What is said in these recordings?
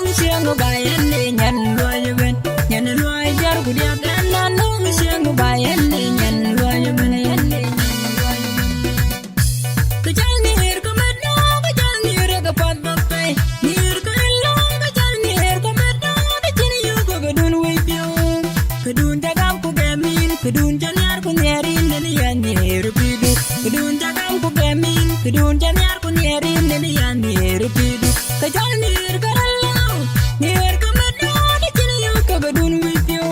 mi siang bayan de nyan loy ben nyan loy jar ku dia kan no mi siang bayan de nyan loy ben yan de ka jal ni her ko medno ka jal ni her ka pat bapai ni her ka lo ka jal ni her ko medno ka chini yu ko dun we pyo ka dun ta gam ku gamin ka dun jan yar ku nerin de yan ni her pidu ka dun ta gam ku gamin ka dun jan yar ku nerin de yan ni her pidu ka jal ni her ka Nier kemenon cini yu kabadun wipyo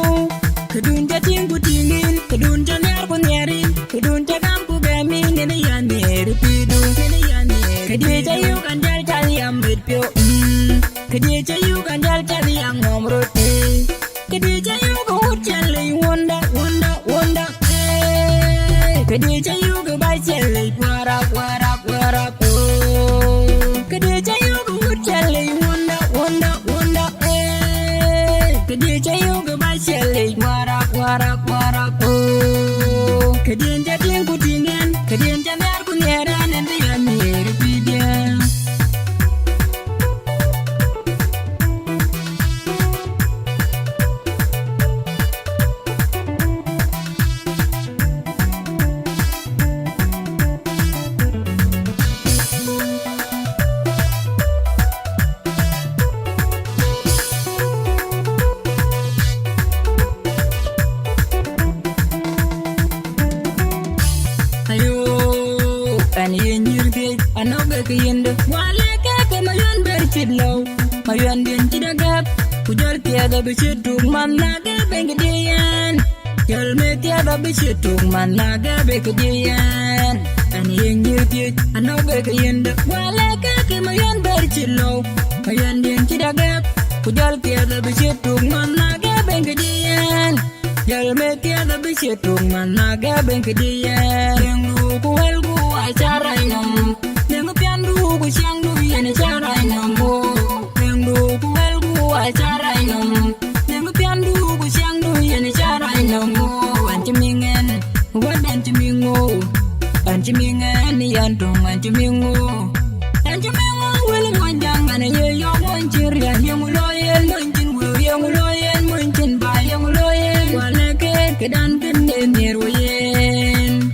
Kedun jating ku tingin Kedun janyar ku nyerin Kedun jagam ku gamin Nene yan nier pidu Nene yan nier Kedie jayu kan jal jali am bitpyo Kedie jayu kan jal jali am ngomrut Kedie jayu ku jali wonda wonda wonda Kedie jayu ku bai jali warak warak warak Kedie jayu ku jali wonda wonda Kedie jayu ke basel warak warak warak Kedien jading ku tingin Kedien jamar ku nyeran nanti ya mir pidia Kiyende wale ke mayon berchidlow mayon din chidagap kujol tiada bichituk man laga bengdiyan jol me tiada bichituk man laga bengdiyan ani yenyirti anoge kiyende wale ke mayon berchidlow mayon din chidagap kujol tiada bichituk man laga bengdiyan jol me tiada bichituk man laga bengdiyan yengu kuhelgu acara inom ku siang du yene cara inambo Nengu ku elgu acara inam Nengu piandu ku siang du yene cara inambo Anjimingen wadanjimingo Anjimingen yantung anjimingo Anjimingo wele monjang ane ye yo monjir yan yang uloyen monjin wu yang uloyen monjin ba yang uloyen Waleke kedan kende nirwayen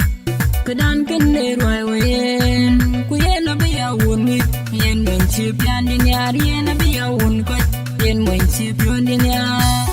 Kedan kende rwayen Wunit yen mun chip yan din yar yen abiya wun ko yen mun chip yon din yar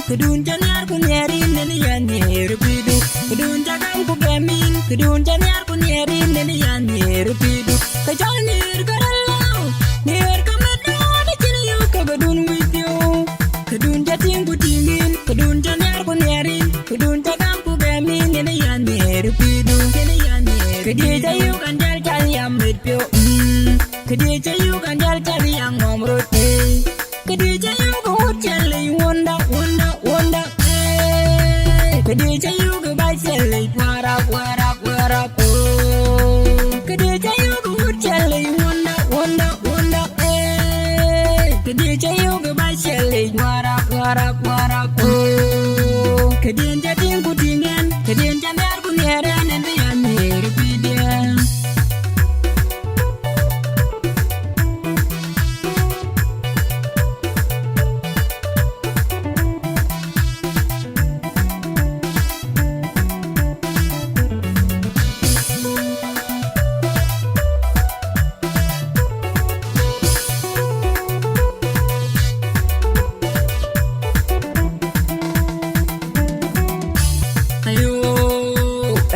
Kedun janyar ku nyerin nene yan nyer pidu Kedun jagam ku gamin Kedun janyar ku nyerin nene yan nyer pidu Kajal nyer karalaw Nyer kamadno na chini yu kabadun wityo Kedun jating ku tingin Kedun janyar ku nyerin Kedun jagam ku gamin nene yan nyer pidu Nene yan nyer Kedie jayu kan jal jali am bitpyo Kedie jayu kan jal jali am ngomrut Kedie jayu ku jali wonda wonda wonda Kedie jayu ke basel warak warak warak Kedie jayu ku jali wonda wonda wonda Kedie jayu ke basel warak warak warak Kedien jating ku tingin Kedien jamar ku nyeran nanti ya mir pidia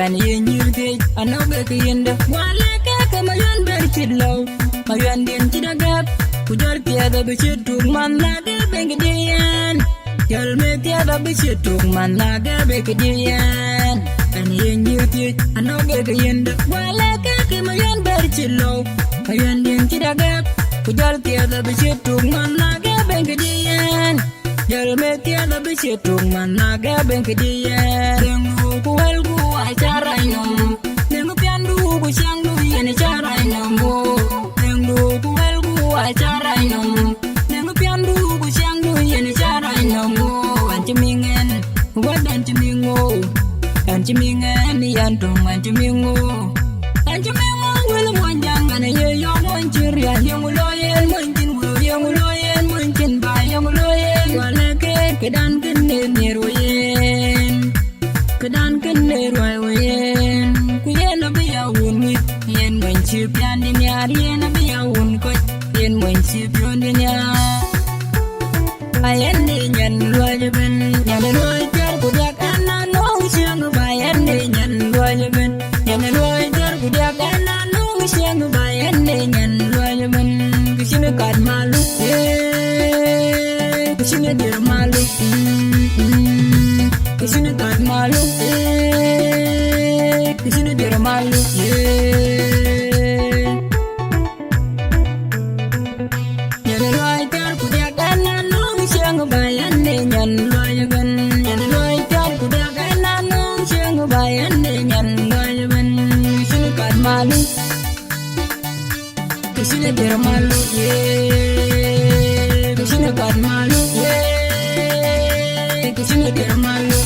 Ani yenyirge anoge kiyende wale ke mayon berchidlow mayon din chidagap kujol tiada bichituk man laga bengdiyan jol me tiada bichituk man laga bengdiyan ani yenyirge anoge kiyende wale ke ke mayan bercilo mayan ding tidagap kujal tiada bisitung managa bengkedian jal me tiada bisitung managa bengkedian dengu kuel ku acara inom dengu piandu ku siangdu yene cara inom dengu kuel ku acara inom dengu piandu ku siangdu yene cara inom anjemingen wadan jemingo anjemingen yantung anjemingo wil monjang ane ye yo monjir ya yang loyen monjin wil yang loyen monjin ba yang loyen wala ke kedan kene neroyen kedan kene royen ku yen be ya wuni yen monji pian din ya yen be ya wun ko yen monji pion din ya ayen ni nyan loye ben nyan loye jar ku dak ana no siang bayan ni nyan loye ben nyan loye jar ku dak ana siang bayan dengan loya men kesini kad malu kesini dia malu kesini kad malu kesini dia malu jadi loya jar ku dia kana nung siang bayan dengan loya men jadi loya jar ku dia kana nung siang bayan dengan loya men kesini kad malu kesini biar malu kesini kad malu kesini biar malu